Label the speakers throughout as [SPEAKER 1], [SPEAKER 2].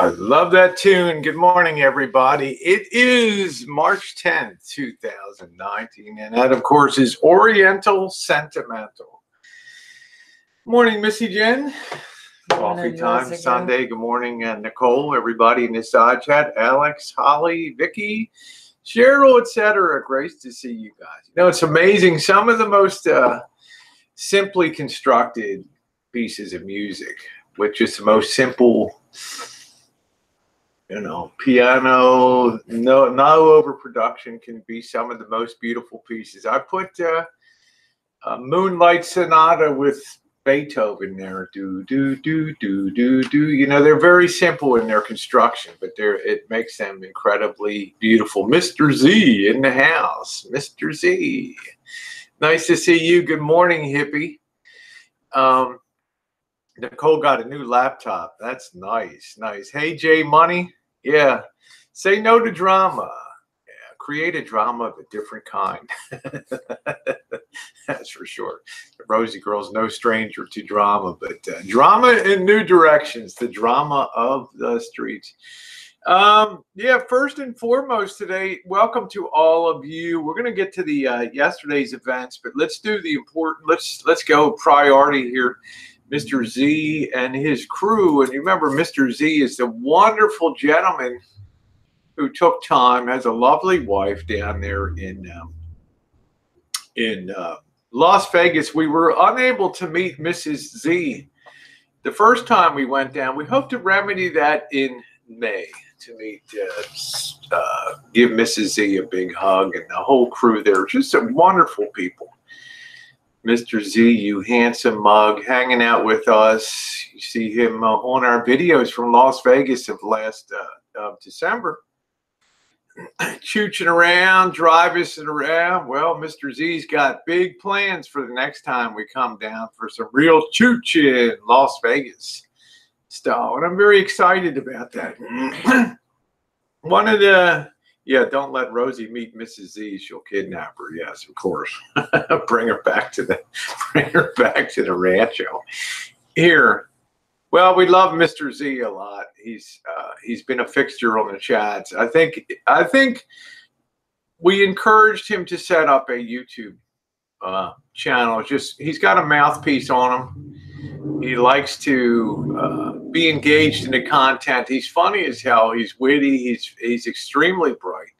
[SPEAKER 1] I love that tune. Good morning, everybody. It is March 10th, 2019, and that, of course, is Oriental Sentimental. Morning, Missy Jenn. Coffee time Sunday. Good morning, Nicole, everybody in this side chat. Alex, Holly, Vicky, Cheryl, etc. Great to see you guys. You know, it's amazing. Some of the most simply constructed pieces of music, with just the most simple, piano, no overproduction, can be some of the most beautiful pieces. I put Moonlight Sonata with Beethoven there. Do, do, do, do, do, do. You know, they're very simple in their construction, but it makes them incredibly beautiful. Mr. Z in the house. Mr. Z. Nice to see you. Good morning, hippie. Nicole got a new laptop. That's nice. Nice. Hey, Jay Money. Yeah. Say no to drama. Yeah. Create a drama of a different kind. That's for sure. The Rosie girl's no stranger to drama, but drama in new directions. The drama of the streets. Yeah, first and foremost today, welcome to all of you. We're going to get to the yesterday's events, but let's do the important. Let's go priority here. Mr. Z and his crew. And you remember, Mr. Z is the wonderful gentleman who took time, has a lovely wife down there in Las Vegas. We were unable to meet Mrs. Z the first time we went down. We hope to remedy that in May, to meet, give Mrs. Z a big hug, and the whole crew there. Just some wonderful people. Mr. Z, you handsome mug, hanging out with us. You see him on our videos from Las Vegas of last December. Chooching around, driving us around. Well, Mr. Z's got big plans for the next time we come down for some real chooching Las Vegas style. And I'm very excited about that. One of the... Yeah, don't let Rosie meet Mrs. Z. She'll kidnap her. Yes, of course. Bring her back to the Rancho. Here, well, we love Mr. Z a lot. He's been a fixture on the chats. I think we encouraged him to set up a YouTube channel. He's got a mouthpiece on him. He likes to be engaged in the content. He's funny as hell. He's witty. He's extremely bright,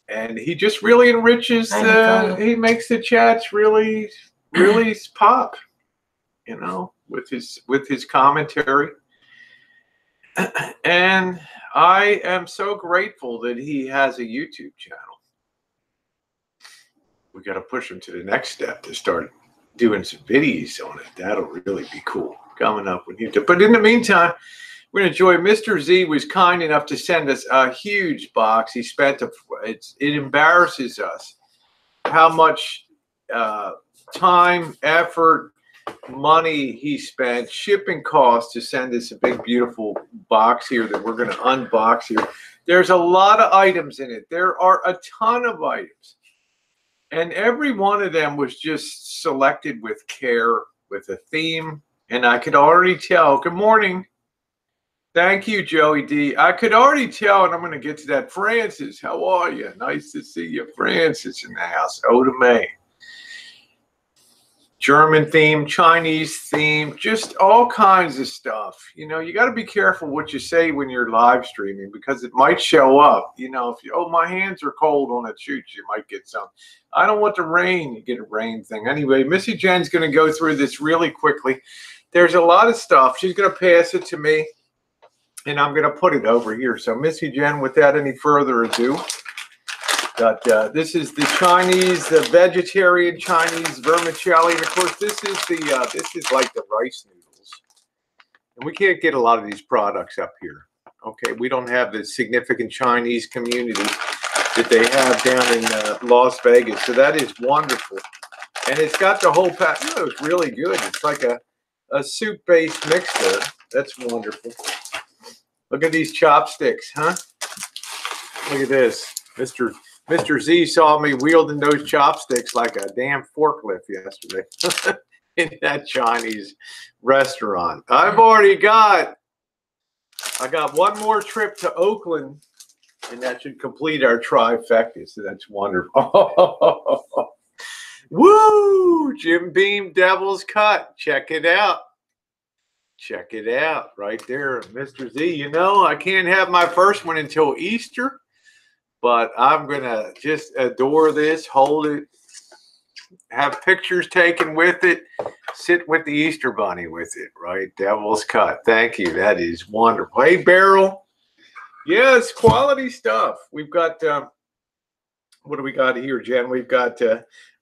[SPEAKER 1] and he just really enriches. He makes the chats really pop. You know, with his commentary. And I am so grateful that he has a YouTube channel. We got to push him to the next step to start doing some videos on it. That'll really be cool coming up when you do. But in the meantime, we're going to enjoy. Mr. Z was kind enough to send us a huge box. He spent it embarrasses us how much time, effort, money he spent, shipping costs to send us a big, beautiful box here that we're going to unbox here. There's a lot of items in it. There are a ton of items. And every one of them was just selected with care, with a theme. And I could already tell. Good morning. Thank you, Joey D. I could already tell, and I'm going to get to that. Francis, how are you? Nice to see you. Francis in the house. Oda May. German theme, Chinese theme, just all kinds of stuff. You know, you got to be careful what you say when you're live streaming, because it might show up. You know, if you, my hands are cold on a shoot, you might get some. I don't want the rain. You get a rain thing. Anyway, Missy Jenn's going to go through this really quickly. There's a lot of stuff. She's going to pass it to me, and I'm going to put it over here. So Missy Jenn, without any further ado, this is the Chinese, the vegetarian Chinese vermicelli, and of course this is like the rice noodles, and we can't get a lot of these products up here. Okay, we don't have the significant Chinese community that they have down in Las Vegas, so that is wonderful, and it's got the whole pack. Oh, it's really good. It's like a soup-based mixture. That's wonderful. Look at these chopsticks, huh? Look at this, Mr. Z saw me wielding those chopsticks like a damn forklift yesterday in that Chinese restaurant. I've already got I got one more trip to Oakland, and that should complete our trifecta. So that's wonderful. Woo! Jim Beam Devil's Cut. Check it out. Check it out right there, Mr. Z. You know, I can't have my first one until Easter, but I'm going to just adore this, hold it, have pictures taken with it, sit with the Easter Bunny with it, right? Devil's Cut. Thank you. That is wonderful. Hey, Beryl. Yes, quality stuff. We've got, what do we got here, Jen? We've got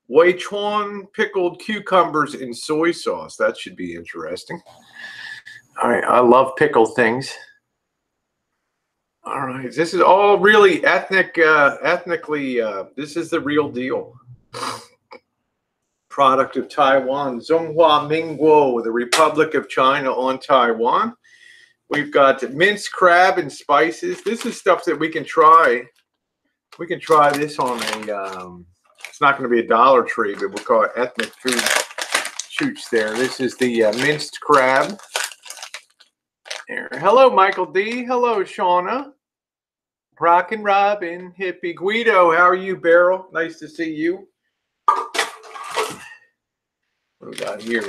[SPEAKER 1] Weichuan pickled cucumbers in soy sauce. That should be interesting. All right. I love pickled things. All right. This is all really ethnically, this is the real deal. Product of Taiwan, Zhonghua Mingguo, the Republic of China on Taiwan. We've got minced crab and spices. This is stuff that we can try. We can try this on a, it's not going to be a Dollar Tree, but we'll call it ethnic food shoots there. This is the minced crab. There. Hello, Michael D. Hello, Shauna. Rockin' Robin, Hippie Guido. How are you, Beryl? Nice to see you. What do we got here?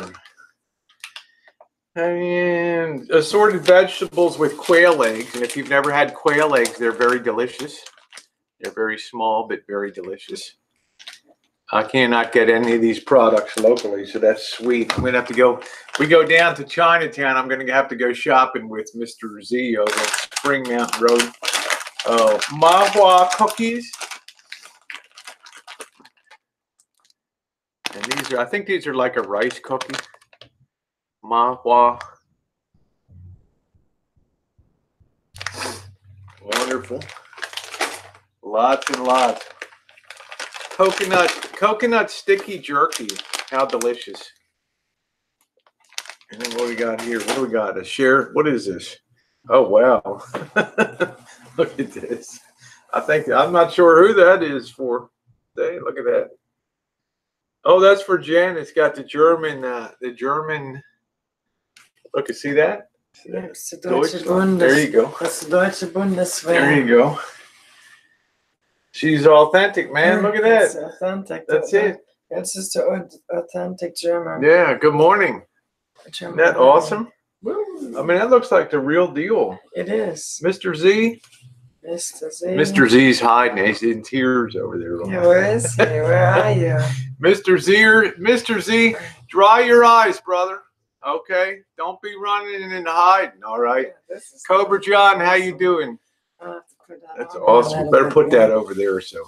[SPEAKER 1] And assorted vegetables with quail eggs. And if you've never had quail eggs, they're very delicious. They're very small, but very delicious. I cannot get any of these products locally, so that's sweet. I'm going to have to go. We go down to Chinatown. I'm going to have to go shopping with Mr. Z over at Spring Mountain Road. Oh, Mahua cookies. And these are, I think these are like a rice cookie. Mahua. Wonderful. Lots and lots. Coconut sticky jerky. How delicious. And then what do we got here? What do we got? A share. What is this? Oh, wow. Look at this. I'm not sure who that is for. Hey, look at that. Oh, that's for Jen. It's got the German, look, you see that?
[SPEAKER 2] Yes, the Deutsche Bundes.
[SPEAKER 1] There you go.
[SPEAKER 2] That's the Deutsche Bundeswehr.
[SPEAKER 1] There you go. She's authentic, man. Look at that.
[SPEAKER 2] It's authentic.
[SPEAKER 1] That's it.
[SPEAKER 2] It's just an authentic German.
[SPEAKER 1] Yeah, good morning. Isn't that awesome?
[SPEAKER 2] Woo.
[SPEAKER 1] I mean, that looks like the real deal.
[SPEAKER 2] It is.
[SPEAKER 1] Mr. Z?
[SPEAKER 2] Mr. Z.
[SPEAKER 1] Mr. Z's hiding. He's in tears over there.
[SPEAKER 2] Yeah, where is he? Where are you?
[SPEAKER 1] Mr. Z, dry your eyes, brother. Okay? Don't be running and hiding, all right?
[SPEAKER 2] Yeah,
[SPEAKER 1] Cobra John, how you doing? That's awesome. Better put that over there, so.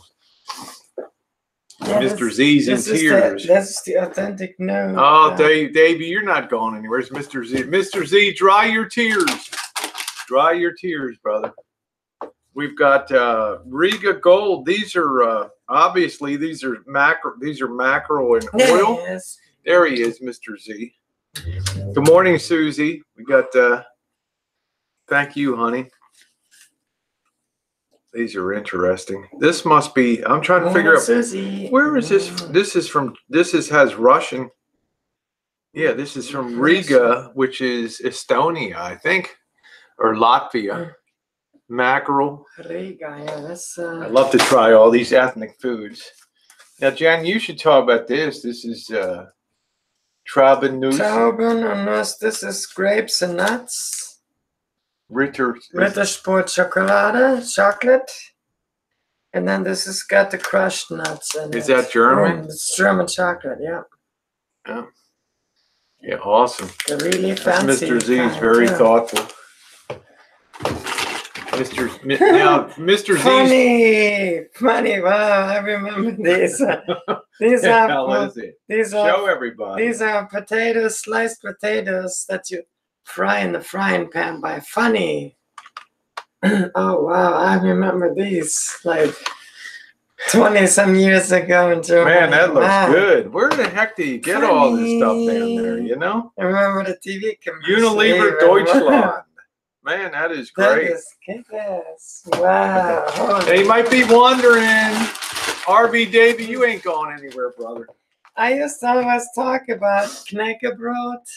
[SPEAKER 1] Yeah, Mr. Z's in tears.
[SPEAKER 2] That's the authentic no.
[SPEAKER 1] Oh, Davey, you're not going anywhere. It's Mr. Z. Mr. Z, dry your tears. Dry your tears, brother. We've got Riga Gold. These are obviously these are mackerel in oil.
[SPEAKER 2] Yes.
[SPEAKER 1] There he is, Mr. Z. Good morning, Susie. We got thank you, honey. These are interesting. This must be, I'm trying to figure out,
[SPEAKER 2] Susie.
[SPEAKER 1] Where is this? This has Russian. Yeah, this is from Riga, which is Estonia, I think, or Latvia. Mackerel.
[SPEAKER 2] Riga, yeah, that's.
[SPEAKER 1] I'd love to try all these ethnic foods. Now, Jan, you should talk about this. This is Traubennuss.
[SPEAKER 2] Traubennuss. This is grapes and nuts.
[SPEAKER 1] Rittersport
[SPEAKER 2] chocolate. And then this has got the crushed nuts in it.
[SPEAKER 1] Is that German?
[SPEAKER 2] It's German chocolate, yeah.
[SPEAKER 1] Yeah. Yeah, awesome.
[SPEAKER 2] They're really fancy.
[SPEAKER 1] Mr. Z is very thoughtful. Mr. Z.
[SPEAKER 2] Funny. Wow, I remember these.
[SPEAKER 1] Show everybody.
[SPEAKER 2] These are potatoes, sliced potatoes that you fry in the frying pan by Funny. Oh wow, I remember these like 20-some years ago in Germany.
[SPEAKER 1] Man, that looks good. Where the heck do you get all this stuff down there, you know?
[SPEAKER 2] I remember the TV commercial.
[SPEAKER 1] Unilever Deutschland. Man, that is great.
[SPEAKER 2] Wow.
[SPEAKER 1] Hey, you might be wondering, Harvey, Davey, you ain't going anywhere, brother.
[SPEAKER 2] I used to always talk about Knäckebrot.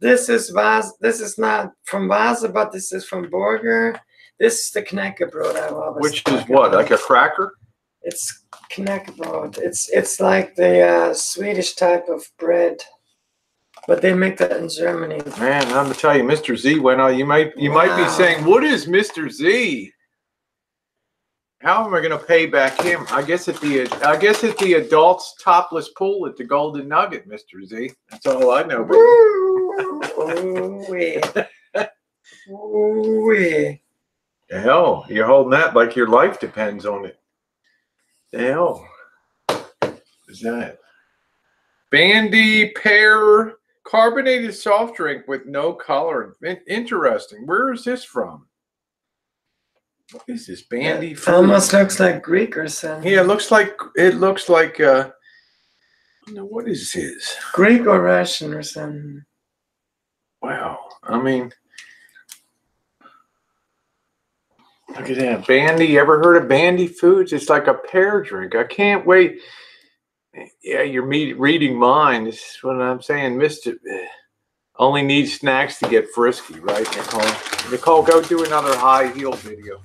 [SPEAKER 2] This is Vasa. This is not from Vasa, but this is from Burger. This is the knäckebröd I've always.
[SPEAKER 1] Which is what, like a cracker?
[SPEAKER 2] It's knäckebröd. It's like the Swedish type of bread, but they make that in Germany.
[SPEAKER 1] Man, I'm gonna tell you, Mr. Z went on. You might be saying, what is Mr. Z? How am I gonna pay back him? I guess at the adults topless pool at the Golden Nugget, Mr. Z. That's all I know.
[SPEAKER 2] Ooh-wee. Ooh-wee.
[SPEAKER 1] The hell, you're holding that like your life depends on it. The hell is that? Bandy pear carbonated soft drink with no color. Interesting. Where is this from? What is this? Bandy fruit?
[SPEAKER 2] Almost looks like Greek or something.
[SPEAKER 1] Yeah, it looks like I don't know, what is this?
[SPEAKER 2] Greek or Russian or something.
[SPEAKER 1] Wow. I mean, look at that. Bandy. You ever heard of Bandy Foods? It's like a pear drink. I can't wait. Yeah, you're reading minds. That's what I'm saying. Mr. Only needs snacks to get frisky, right, Nicole? Nicole, go do another high heel video.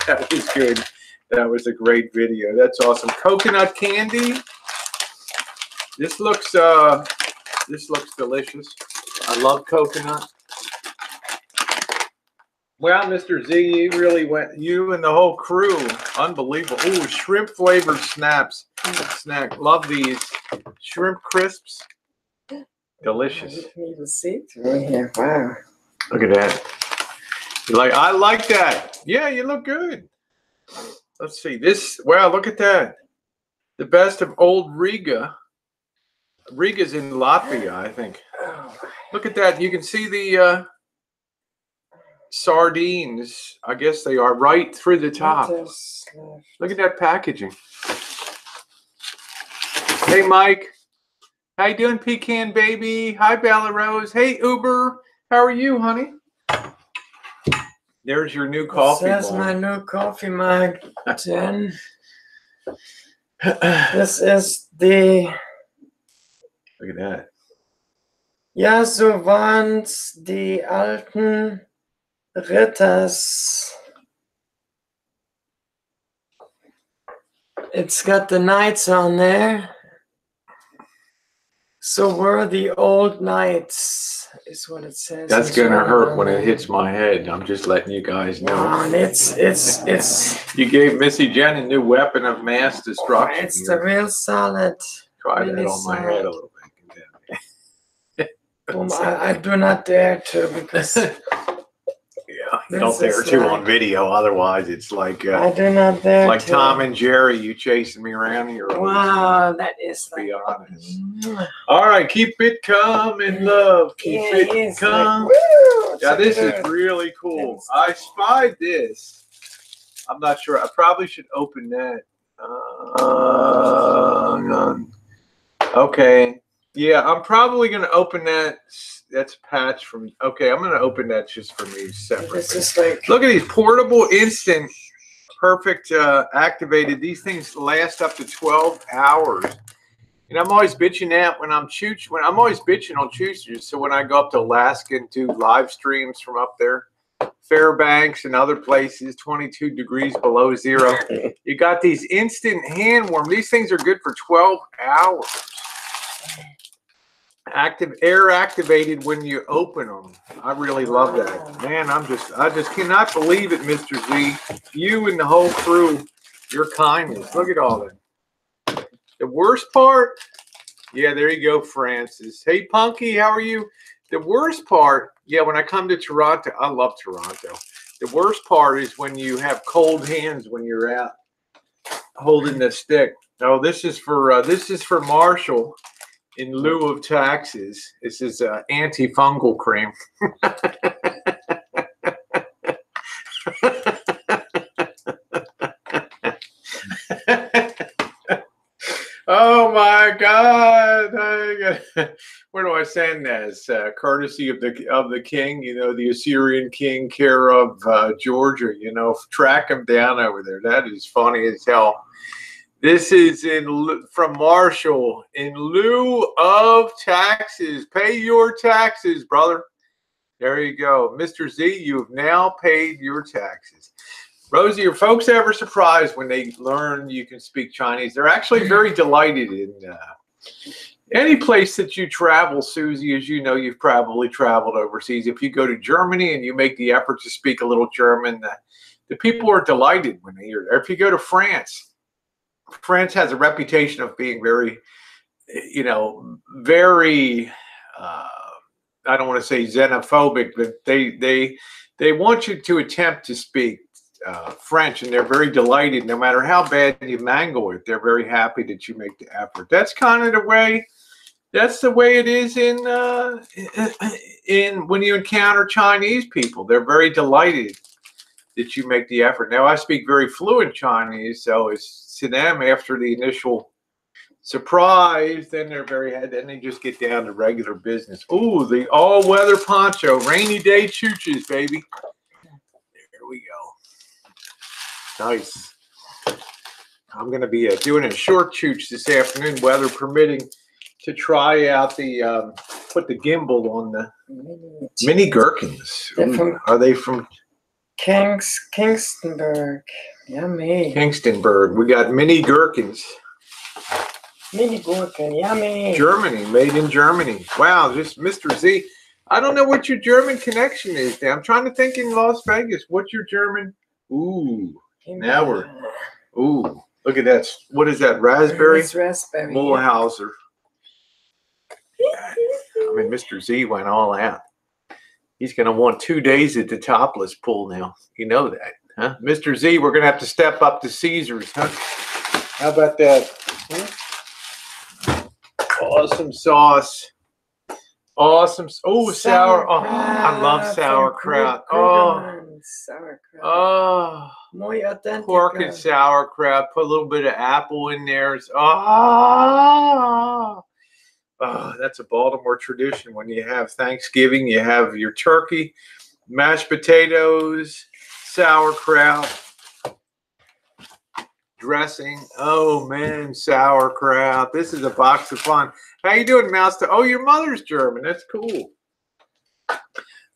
[SPEAKER 1] That was good. That was a great video. That's awesome. Coconut candy. This looks delicious. I love coconut. Well, Mr. Z, you really went, you and the whole crew, unbelievable. Ooh, shrimp flavored snack. Love these. Shrimp crisps. Delicious.
[SPEAKER 2] I need to see through here. Wow.
[SPEAKER 1] Look at that. I like that. Yeah, you look good. Let's see this. Wow, look at that. The best of old Riga. Riga's in Latvia, I think. Look at that. You can see the sardines. I guess they are right through the top. Look at that packaging. Hey, Mike. How you doing, Pecan Baby? Hi, Bella Rose. Hey, Uber. How are you, honey? There's your new coffee mug.
[SPEAKER 2] That's my new coffee mug, Jen. This is the...
[SPEAKER 1] Look at that.
[SPEAKER 2] Ja, so waren's die alten Ritters. It's got the knights on there. So were the old knights, is what it says.
[SPEAKER 1] That's gonna hurt when it hits my head. I'm just letting you guys know.
[SPEAKER 2] And it's.
[SPEAKER 1] You gave Missy Jenn a new weapon of mass destruction.
[SPEAKER 2] It's the real solid.
[SPEAKER 1] Try
[SPEAKER 2] really
[SPEAKER 1] that on my head a little bit.
[SPEAKER 2] I do not dare to because.
[SPEAKER 1] Yeah, you don't dare to on video. Otherwise, it's like
[SPEAKER 2] I do not dare.
[SPEAKER 1] Like Tom and Jerry, you chasing me around here.
[SPEAKER 2] Wow, that is.
[SPEAKER 1] Be honest. All right, keep it coming, love. Keep it coming.
[SPEAKER 2] Like,
[SPEAKER 1] yeah, this is really cool. I spied this. I'm not sure. I probably should open that. Okay. Yeah, I'm probably gonna open that. That's a patch from. Okay, I'm gonna open that just for me separately.
[SPEAKER 2] It's just like,
[SPEAKER 1] look at these portable, instant, perfect, activated. These things last up to 12 hours. And I'm always bitching at when I'm always bitching on choosers. So when I go up to Alaska and do live streams from up there, Fairbanks and other places, 22 degrees below zero, you got these instant hand warm. These things are good for 12 hours. Air activated when you open them. I really love that. Man, I just cannot believe it, Mr. Z. You and the whole crew, your kindness. Look at all that. The worst part, yeah, there you go, Francis. Hey, Punky, how are you? The worst part, yeah, when I come to Toronto, I love Toronto. The worst part is when you have cold hands when you're out holding the stick. Oh, this is for Marshall. In lieu of taxes, this is antifungal cream. Oh my God! Where do I send this? Courtesy of the king, you know, the Assyrian king, care of Georgia. You know, track him down over there. That is funny as hell. This is from Marshall. In lieu of taxes, pay your taxes, brother. There you go. Mr. Z, you have now paid your taxes. Rosie, are folks ever surprised when they learn you can speak Chinese? They're actually very delighted in any place that you travel, Susie. As you know, you've probably traveled overseas. If you go to Germany and you make the effort to speak a little German, the people are delighted when they hear it. Or if you go to France, France has a reputation of being very, very, I don't want to say xenophobic, but they want you to attempt to speak French, and they're very delighted. No matter how bad you mangle it, they're very happy that you make the effort. That's kind of the way. That's the way it is in when you encounter Chinese people. They're very delighted that you make the effort. Now, I speak very fluent Chinese, so it's to them after the initial surprise, then they're then they just get down to regular business. Ooh, the all-weather poncho, rainy day chooches, baby. There we go. Nice. I'm going to be doing a short chooch this afternoon, weather permitting, to try out the put the gimbal on the mini gherkins. Ooh, are they from
[SPEAKER 2] Kingstonburg? Yummy.
[SPEAKER 1] Kingstonburg. We got mini gherkins.
[SPEAKER 2] Mini gherkin, yummy.
[SPEAKER 1] Germany, made in Germany. Wow, just Mr. Z. I don't know what your German connection is. I'm trying to think in Las Vegas. What's your German? Ooh, now we're. Ooh, look at that. What is that? Raspberry?
[SPEAKER 2] It's raspberry.
[SPEAKER 1] Mulhauser. I mean, Mr. Z went all out. He's going to want 2 days at the topless pool now. You know that, huh? Mr. Z, we're going to have to step up to Caesars, huh? How about that? Huh? Awesome sauce. Awesome. Oh, sour. Oh, I love sauerkraut. Oh,
[SPEAKER 2] sauerkraut.
[SPEAKER 1] Oh,
[SPEAKER 2] muy authentic.
[SPEAKER 1] Pork and sauerkraut. Put a little bit of apple in there. Oh, that's a Baltimore tradition. When you have Thanksgiving, you have your turkey, mashed potatoes, sauerkraut, dressing. Oh man, sauerkraut. This is a box of fun. How you doing, Mouse? Oh, your mother's German. That's cool.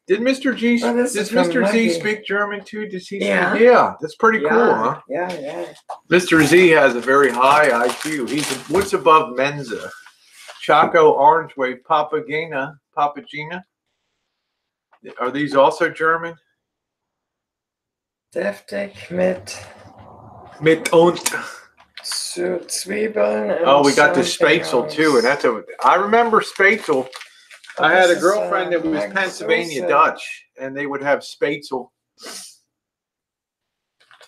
[SPEAKER 1] Did Mr. G? Does Mr. Z speak German too? Does he?
[SPEAKER 2] Yeah.
[SPEAKER 1] Speak? Yeah. That's pretty cool, huh?
[SPEAKER 2] Yeah.
[SPEAKER 1] Mr. Z has a very high IQ. What's above Mensa? Choco, Orange Wave, Papagena. Are these also German?
[SPEAKER 2] Deftig mit
[SPEAKER 1] und
[SPEAKER 2] Zwiebeln.
[SPEAKER 1] Oh, we got the Spätzle too, and I remember Spätzle. I had a girlfriend that was Pennsylvania Dutch, and they would have Spätzle.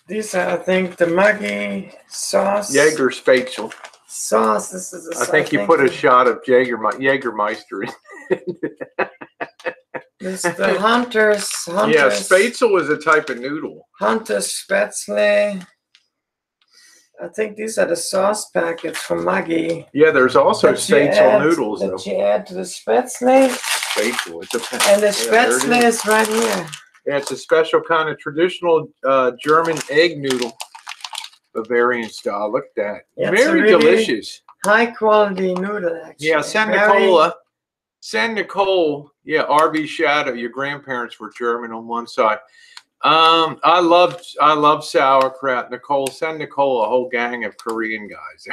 [SPEAKER 2] These are, I think, the Maggi sauce.
[SPEAKER 1] Jaeger Spätzle.
[SPEAKER 2] Sauce. This is
[SPEAKER 1] I think you put a shot of Jägermeister in.
[SPEAKER 2] This is the Hunter's.
[SPEAKER 1] Yeah, Spätzle is a type of noodle.
[SPEAKER 2] Hunter's Spätzle. I think these are the sauce packets from Maggi.
[SPEAKER 1] Yeah, there's also Spätzle noodles.
[SPEAKER 2] That you add to the Spätzle.
[SPEAKER 1] Spätzle.
[SPEAKER 2] And the Spätzle is right here.
[SPEAKER 1] Yeah, it's a special kind of traditional German egg noodle. Bavarian style. Look at that. Yeah, very really delicious.
[SPEAKER 2] High quality noodle, actually.
[SPEAKER 1] Yeah, Send Nicole. Yeah, RB Shadow. Your grandparents were German on one side. I love sauerkraut. Nicole, send Nicole a whole gang of Korean guys.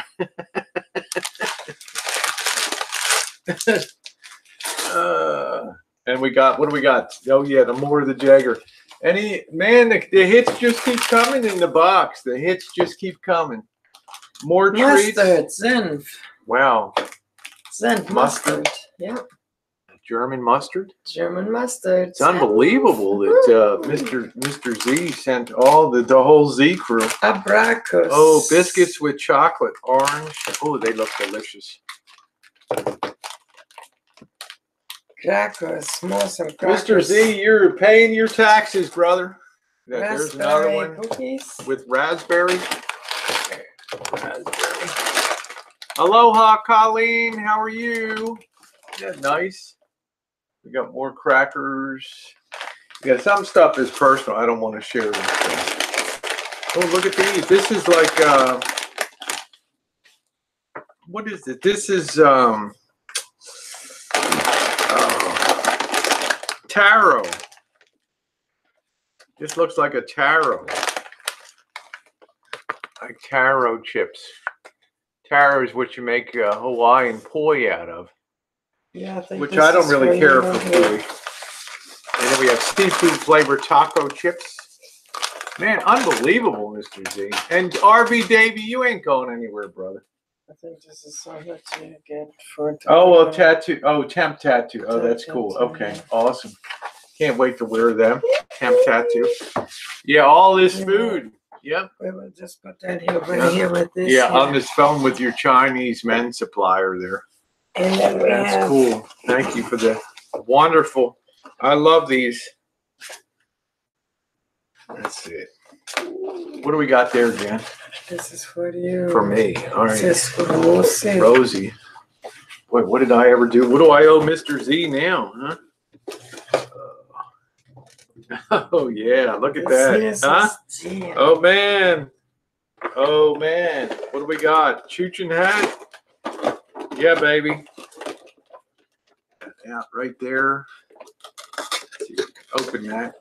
[SPEAKER 1] And what do we got? Oh yeah, the more of the Jagger. The hits just keep coming in the box. The hits just keep coming. More treats.
[SPEAKER 2] Mustard, Senf.
[SPEAKER 1] Wow.
[SPEAKER 2] Senf mustard. Yeah.
[SPEAKER 1] German mustard.
[SPEAKER 2] German mustard.
[SPEAKER 1] It's unbelievable that Mr. Z sent all the whole Z crew.
[SPEAKER 2] Abracos.
[SPEAKER 1] Oh, biscuits with chocolate, orange. Oh, they look delicious.
[SPEAKER 2] Crackers, some crackers.
[SPEAKER 1] Mr. Z, you're paying your taxes, brother. There's another one
[SPEAKER 2] cookies
[SPEAKER 1] with raspberry. Aloha, Colleen. How are you? Yeah, nice. We got more crackers. Yeah, some stuff is personal. I don't want to share this stuff. Oh, look at these. This is like what is it? This is taro. This looks like a taro. Like taro chips. Taro is what you make Hawaiian poi out of.
[SPEAKER 2] Yeah, I think
[SPEAKER 1] which I don't really care for poi. And then we have seafood flavored taco chips. Man, unbelievable, Mr. Z. And RV Davey, you ain't going anywhere, brother.
[SPEAKER 2] I think this is something that you get for.
[SPEAKER 1] Oh, a tattoo. Oh, temp tattoo. Oh, that's cool. Okay, awesome. Can't wait to wear them. Temp tattoo. Yeah, all this food. Yep.
[SPEAKER 2] We will just put that here, right here with this.
[SPEAKER 1] Yeah, on this phone with your Chinese men supplier there.
[SPEAKER 2] And then
[SPEAKER 1] that's cool. Thank you for the wonderful. I love these. That's it. What do we got there, Jen?
[SPEAKER 2] This is for you.
[SPEAKER 1] For me. All right.
[SPEAKER 2] This is for Rosie.
[SPEAKER 1] Rosie. Wait, what did I ever do? What do I owe Mr. Z now, huh? Oh, yeah. Look at that. Huh? Oh, man. Oh, man. What do we got? Chooching hat? Yeah, baby. Yeah, right there. Open that.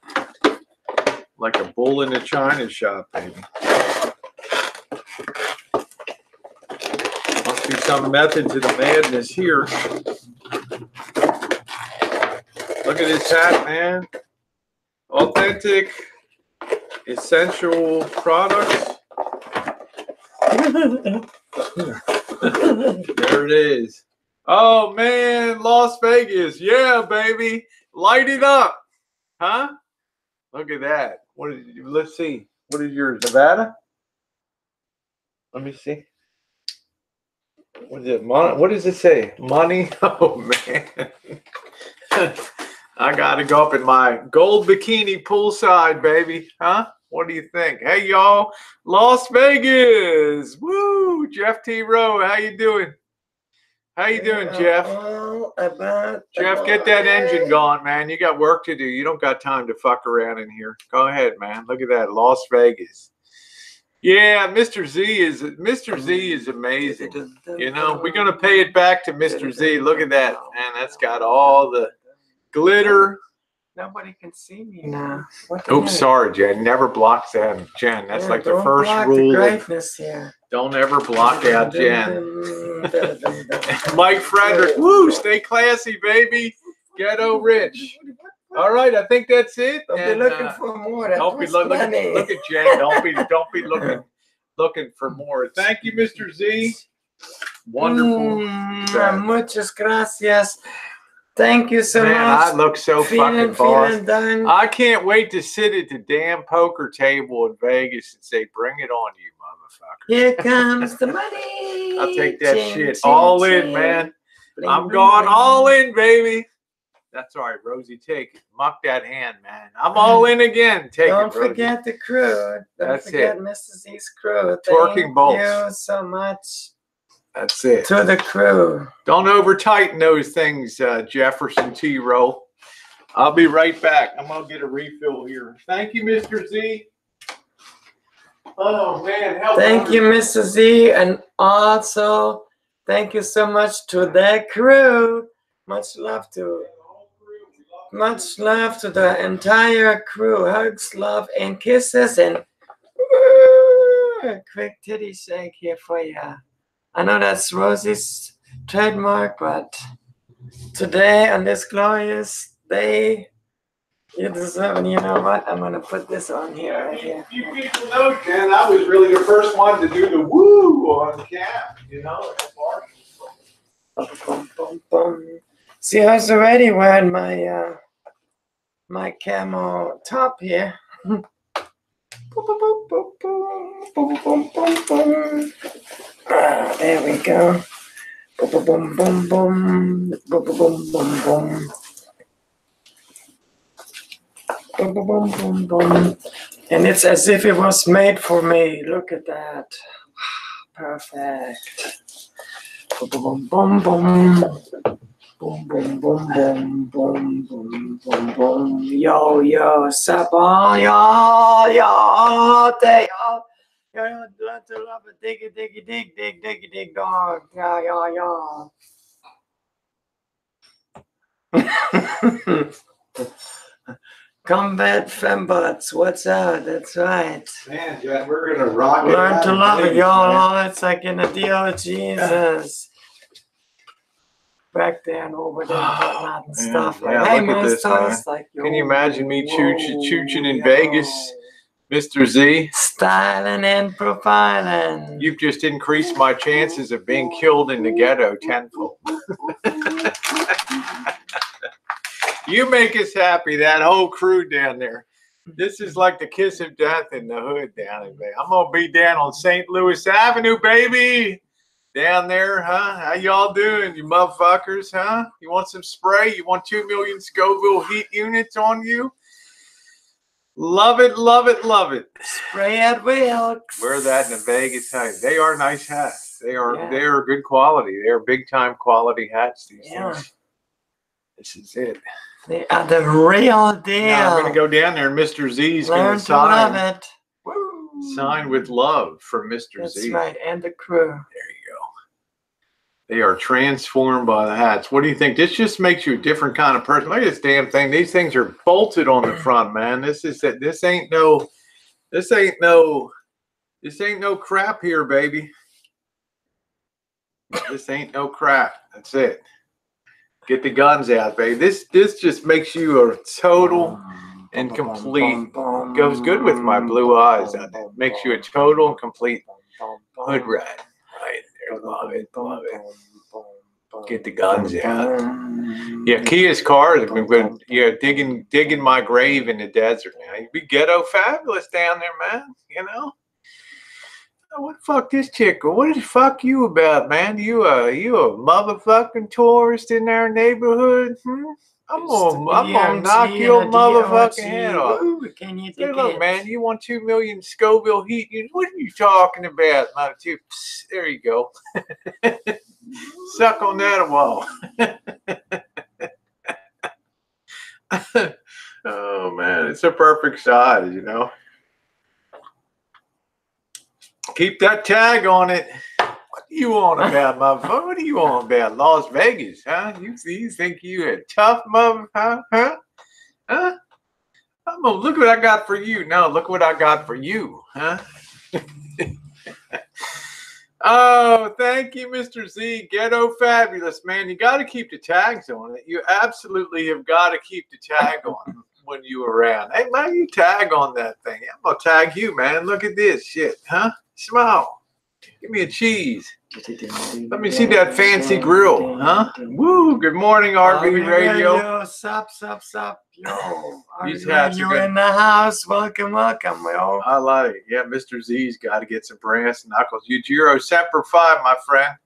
[SPEAKER 1] Like a bull in a china shop, baby. Must be some method to the madness here. Look at this hat, man. Authentic, essential products. There it is. Oh, man, Las Vegas. Yeah, baby. Light it up. Huh? Look at that. What is, let's see. What is yours? Nevada? Let me see. What is it? What does it say? Money? Oh, man. I got to go up in my gold bikini poolside, baby. Huh? What do you think? Hey, y'all. Las Vegas. Woo. Jeff T. Rowe. How you doing? How you doing, Jeff? Jeff, get that engine going, man. You got work to do. You don't got time to fuck around in here. Go ahead, man. Look at that. Las Vegas. Yeah, Mr. Z is amazing. You know, we're going to pay it back to Mr. Z. Look at that. Man, that's got all the glitter.
[SPEAKER 2] Nobody can see me now.
[SPEAKER 1] Oops, sorry, Jen. Never block them, Jen. That's like the first rule.
[SPEAKER 2] Greatness here.
[SPEAKER 1] Don't ever block out Jen. Mike Frederick. Woo, stay classy, baby. Ghetto rich. All right, I think that's it.
[SPEAKER 2] Don't be looking for more.
[SPEAKER 1] Don't be look at Jen. Don't be looking for more. Thank you, Mr. Z. Wonderful.
[SPEAKER 2] Muchas gracias. Thank you so much.
[SPEAKER 1] I look so fucking boss. I can't wait to sit at the damn poker table in Vegas and say, "Bring it on, you motherfucker."
[SPEAKER 2] Here comes the money.
[SPEAKER 1] I'll take that shit all in, man. I'm going all in, baby. That's all right, Rosie. Take it. Muck that hand, man. I'm all in again. Take it, Rosie.
[SPEAKER 2] Don't forget the crew. Don't forget Mrs. Z's crew.
[SPEAKER 1] Twerking bolts.
[SPEAKER 2] Thank you so much.
[SPEAKER 1] That's it.
[SPEAKER 2] To the crew.
[SPEAKER 1] Don't over tighten those things, Jefferson T. Roll. I'll be right back. I'm going to get a refill here. Thank you, Mr. Z. Oh, man.
[SPEAKER 2] Thank you, Mr. Z. And also, thank you so much to the crew. Much love to the entire crew. Hugs, love, and kisses. And a quick titty shake here for you. I know that's Rosie's trademark, but today on this glorious day, you deserve it. You know what? I'm going to put this on here right here.
[SPEAKER 1] You people know, Jen, I was really the first one to do the woo on cap, you know?
[SPEAKER 2] Boom, boom, boom. See, I was already wearing my my camo top here. Boom, boom, boom, boom, boom, boom, boom, boom. There we go. Boom, boom, boom, boom, boom, boom, boom, boom. Boom, boom, boom, boom, boom. And it's as if it was made for me. Look at that. Perfect. Boom, boom, boom, boom. Boom, boom, boom, boom, boom, boom, boom, boom. Yo, yo, sabon, yo, yo, yo. Yeah, learn to love it. Diggy, diggy, dig, dig, diggy, dig, dog. Yeah, yeah. Combat fembots, what's up? That's right.
[SPEAKER 1] Man, Jen, we're gonna rock it.
[SPEAKER 2] Learn to love it, y'all. Oh, it's like in the deal of Jesus. Back there and over there and whatnot and stuff.
[SPEAKER 1] Yeah,
[SPEAKER 2] like, hey,
[SPEAKER 1] look at this, man.
[SPEAKER 2] Like,
[SPEAKER 1] can you imagine me chooching in Vegas, Mr. Z?
[SPEAKER 2] Styling and profiling.
[SPEAKER 1] You've just increased my chances of being killed in the ghetto tenfold. You make us happy, that whole crew down there. This is like the kiss of death in the hood down in Vegas. I'm going to be down on St. Louis Avenue, baby. Down there, huh? How y'all doing, you motherfuckers, huh? You want some spray? You want 2 million Scoville heat units on you? Love it, love it, love it.
[SPEAKER 2] Spray at Wilkes.
[SPEAKER 1] Wear that in the Vegas hat. They are nice hats. They are good quality. They are big time quality hats these days. This is it.
[SPEAKER 2] They are the real deal.
[SPEAKER 1] Now I'm gonna go down there and Mr. Z's gonna sign. Love it. Woo. Sign with love for Mr. Z.
[SPEAKER 2] That's right, and the crew.
[SPEAKER 1] There you go. They are transformed by the hats. What do you think? This just makes you a different kind of person. Look at this damn thing. These things are bolted on the front, man. This ain't no crap here, baby. This ain't no crap. That's it. Get the guns out, baby. This just makes you a total and complete. Goes good with my blue eyes. Makes you a total and complete hood rat. Right there. Love it. Love it. Get the guns out. Yeah, Kia's cars have been good. Yeah, digging my grave in the desert now. You be ghetto fabulous down there, man. You know? What the fuck this chick? What the fuck you about, man? You a motherfucking tourist in our neighborhood? I'm gonna knock your motherfucking head off.
[SPEAKER 2] Can you
[SPEAKER 1] hey, look, man, you want 2 million Scoville heat? What are you talking about, man? There you go. Suck on that a while. Oh man, it's a perfect size, you know. Keep that tag on it. What do you want about, motherfucker? What do you want about Las Vegas, huh? You think you a tough motherfucker, huh? Huh? I'm gonna look what I got for you. No, look what I got for you, huh? Oh, thank you, Mr. Z. Ghetto fabulous, man. You got to keep the tags on it. You absolutely have got to keep the tag on when you around. Hey, man, you tag on that thing. I'm gonna tag you, man. Look at this shit, huh? Smile. Give me a cheese. Let me see that fancy grill, huh? Woo! Good morning, Harvey Radio.
[SPEAKER 2] Sup. Yo,
[SPEAKER 1] these hats
[SPEAKER 2] you in the house? Welcome, yo.
[SPEAKER 1] I like it. Yeah, Mr. Z's got to get some brass knuckles. Yujiro Semper Fi, my friend.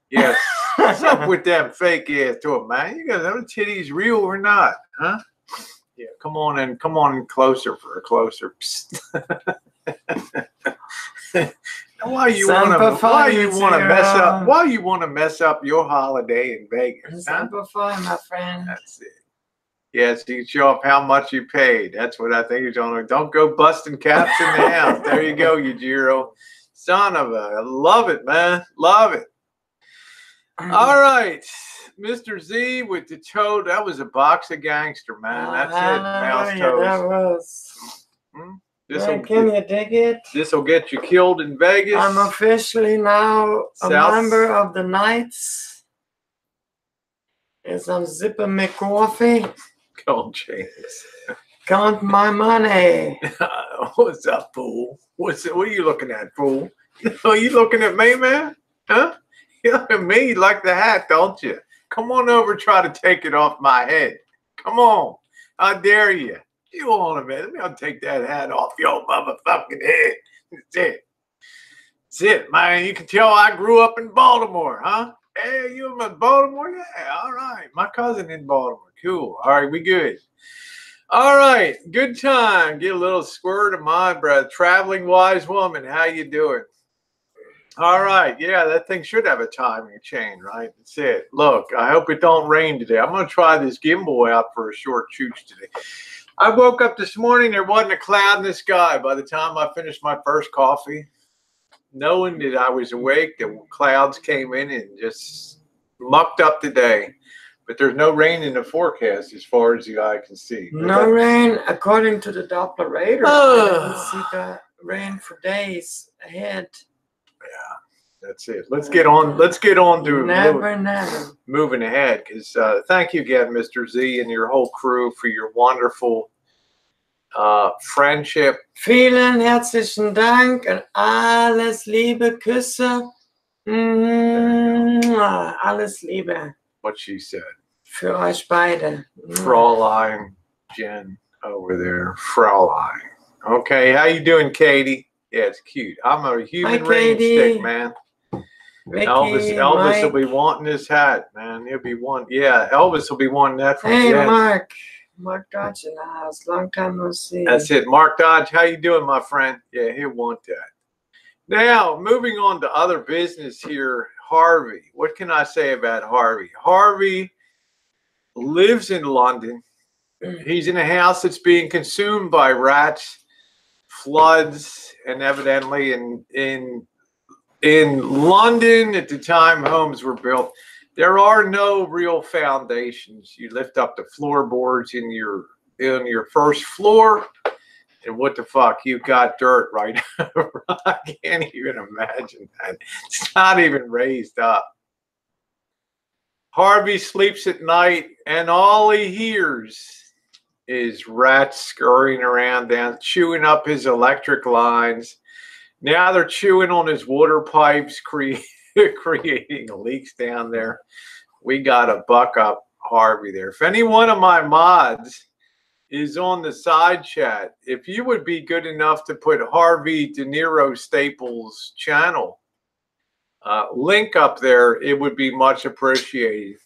[SPEAKER 1] Yes. What's up with them fake ass to it, man? You got them titties real or not, huh? Yeah, come on in closer for a closer. Why you want to mess up your holiday in Vegas?
[SPEAKER 2] Semper Fi, my friend.
[SPEAKER 1] That's it. Yes, you show up how much you paid. That's what I think you're doing. Don't go busting caps in the house. There you go, Yujiro. Son of a, love it, man. Love it. All right. Mr. Z with the toad. That was a box of gangster, man. That's it. Mouse toes.
[SPEAKER 2] That was. Can you dig it?
[SPEAKER 1] This will get you killed in Vegas.
[SPEAKER 2] I'm officially now a member of the Knights. Yes, I'm zipping my coffee.
[SPEAKER 1] Go, James.
[SPEAKER 2] Count my money.
[SPEAKER 1] What's up, fool? What are you looking at, fool? Are you looking at me, man? Huh? You look at me, you like the hat, don't you? Come on over, try to take it off my head. Come on. I dare you. You want a minute? I'll take that hat off your motherfucking head. That's it. That's it, man. You can tell I grew up in Baltimore, huh? Hey, you in Baltimore? Yeah, all right. My cousin in Baltimore. Cool. All right, we good. All right, good time. Get a little squirt of my breath. Traveling wise woman, how you doing? All right, yeah, that thing should have a timing chain, right? That's it. Look, I hope it don't rain today. I'm going to try this gimbal out for a short shoot today. I woke up this morning, there wasn't a cloud in the sky by the time I finished my first coffee. Knowing that I was awake, the clouds came in and just mucked up the day. But there's no rain in the forecast as far as the eye can see.
[SPEAKER 2] No rain, according to the Doppler radar. I didn't see the rain for days ahead.
[SPEAKER 1] Yeah, that's it. Let's get on to moving ahead. Because thank you again, Mr. Z, and your whole crew for your wonderful friendship.
[SPEAKER 2] Vielen herzlichen Dank und alles Liebe, Küsse. Alles Liebe.
[SPEAKER 1] What she said.
[SPEAKER 2] Für euch beide.
[SPEAKER 1] Fraulein Jen over there. Fraulein. Okay, how you doing, Katie? Yeah, it's cute. I'm a human rain stick, man.
[SPEAKER 2] Vicky,
[SPEAKER 1] Elvis will be wanting this hat, man. He'll be wanting. Yeah, Elvis will be wanting that from Jen.
[SPEAKER 2] Mark Dodge in the house. Long time no see.
[SPEAKER 1] That's it. Mark Dodge, how you doing, my friend? Yeah, he'll want that. Now, moving on to other business here. Harvey. What can I say about Harvey? Harvey lives in London. He's in a house that's being consumed by rats, floods, and evidently in London at the time homes were built, there are no real foundations. You lift up the floorboards in your first floor, and what the fuck? You've got dirt right over. I can't even imagine that. It's not even raised up. Harvey sleeps at night, and all he hears is rats scurrying around down, chewing up his electric lines. Now they're chewing on his water pipes, creating leaks down there. We got to buck up Harvey there. If any one of my mods is on the side chat, if you would be good enough to put Harvey De Niro Staples channel link up there, it would be much appreciated.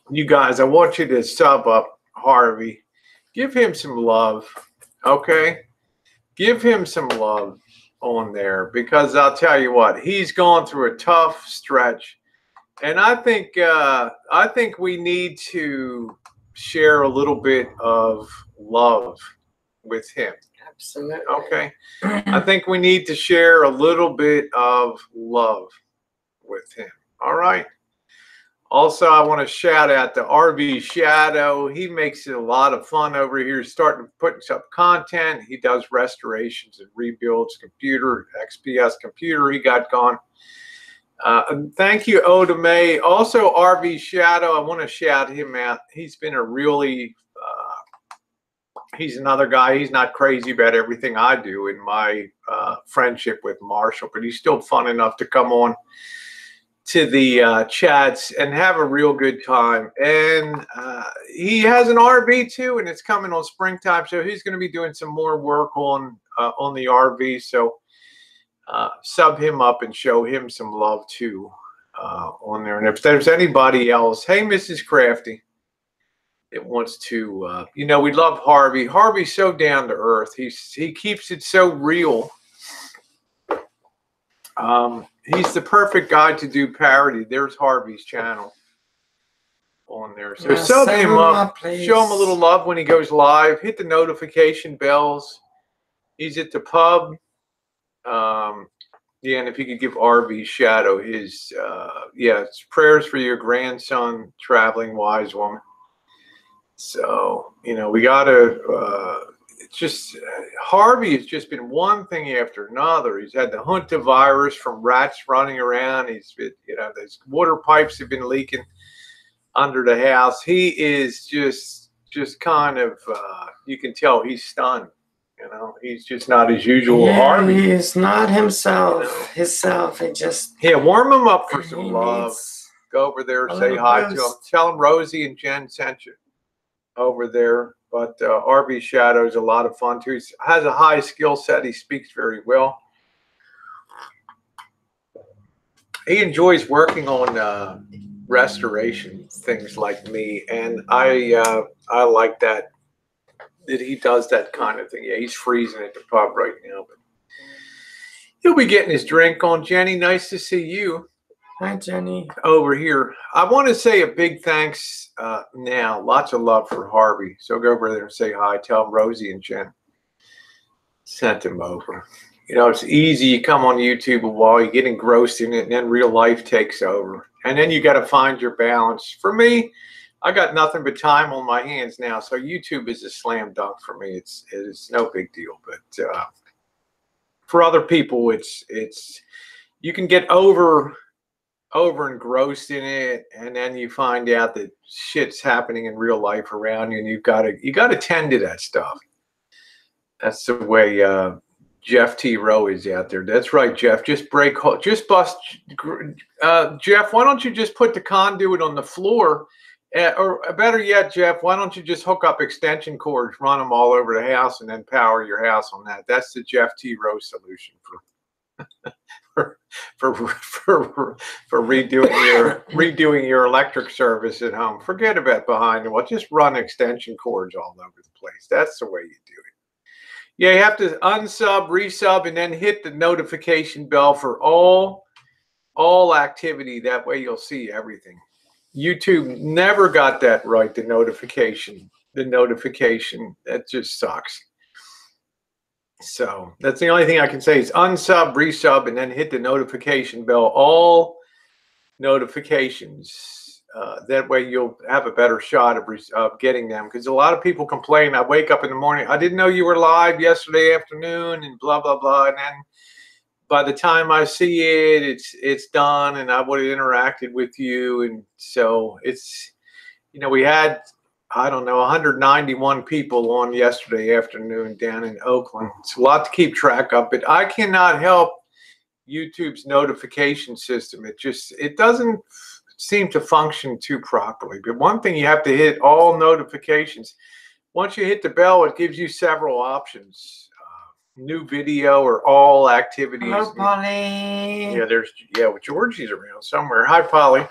[SPEAKER 1] You guys, I want you to sub up Harvey. Give him some love, okay? Give him some love on there, because I'll tell you what, he's gone through a tough stretch, and I think we need to share a little bit of love with him.
[SPEAKER 2] Absolutely.
[SPEAKER 1] Okay. I think we need to share a little bit of love with him. All right. Also, I want to shout out to RV Shadow. He makes it a lot of fun over here. He's starting to put up content. He does restorations and rebuilds computer, XPS computer he got gone. Thank you, Oda May. Also, RV Shadow, I want to shout him out. He's been a really, he's another guy. He's not crazy about everything I do in my friendship with Marshall, but he's still fun enough to come on to the chats and have a real good time. And he has an RV too, and it's coming on springtime, so he's going to be doing some more work on the RV. So sub him up and show him some love too on there. And if there's anybody else, hey, Mrs. Crafty, that wants to, you know, we love Harvey. Harvey's so down to earth. He keeps it so real. He's the perfect guy to do parody. There's Harvey's channel on there. So sub him up, show him a little love when he goes live. Hit the notification bells. He's at the pub. Yeah, and if you could give RV Shadow his, yeah, it's prayers for your grandson, traveling wise woman. So, you know, we got to, it's just, Harvey has just been one thing after another. He's had the Hunter virus from rats running around. He's been, you know, those water pipes have been leaking under the house. He is just kind of, you can tell he's stunned. You know, he's just not his usual Harvey.
[SPEAKER 2] He's not himself. He just...
[SPEAKER 1] Yeah, warm him up for some love. Go over there, say hi to him. Tell him Rosie and Jen sent you over there. But RV Shadow's a lot of fun too. He has a high skill set. He speaks very well. He enjoys working on restoration things like me, and I like that he does that kind of thing. Yeah, he's freezing at the pub right now, but he'll be getting his drink on. Jenny, nice to see you.
[SPEAKER 2] Hi, Jenny.
[SPEAKER 1] over here. I want to say a big thanks now. Lots of love for Harvey. So go over there and say hi. Tell him Rosie and Jen sent him over. You know, it's easy. You come on YouTube a while, you get engrossed in it, and then real life takes over. And then you got to find your balance. For me, I got nothing but time on my hands now, so YouTube is a slam dunk for me. It's no big deal. But for other people, it's you can get over engrossed in it, and then you find out that shit's happening in real life around you, and you gotta tend to that stuff. That's the way Jeff T. Rowe is out there. That's right, Jeff. Just bust. Jeff, why don't you just put the conduit on the floor? Or better yet, Jeff, why don't you just hook up extension cords, run them all over the house, and then power your house on that? That's the Jeff T. Rowe solution for redoing your electric service at home. Forget about behind the wall. Just run extension cords all over the place. That's the way you do it. Yeah, you have to unsub, resub, and then hit the notification bell for all activity. That way you'll see everything. YouTube never got that right, the notification. That just sucks. So that's the only thing I can say is unsub, resub, and then hit the notification bell. All notifications. That way you'll have a better shot of getting them, because a lot of people complain. I wake up in the morning, I didn't know you were live yesterday afternoon, and blah blah blah, and then by the time I see it, it's done, and I would have interacted with you. And so it's, you know, we had, I don't know, 191 people on yesterday afternoon down in Oakland. It's a lot to keep track of, but I cannot help YouTube's notification system. It doesn't seem to function too properly. But one thing, you have to hit all notifications. Once you hit the bell, it gives you several options. New video or all activities.
[SPEAKER 2] Hello, Polly.
[SPEAKER 1] Yeah, well, Georgie's around somewhere. Hi, Polly.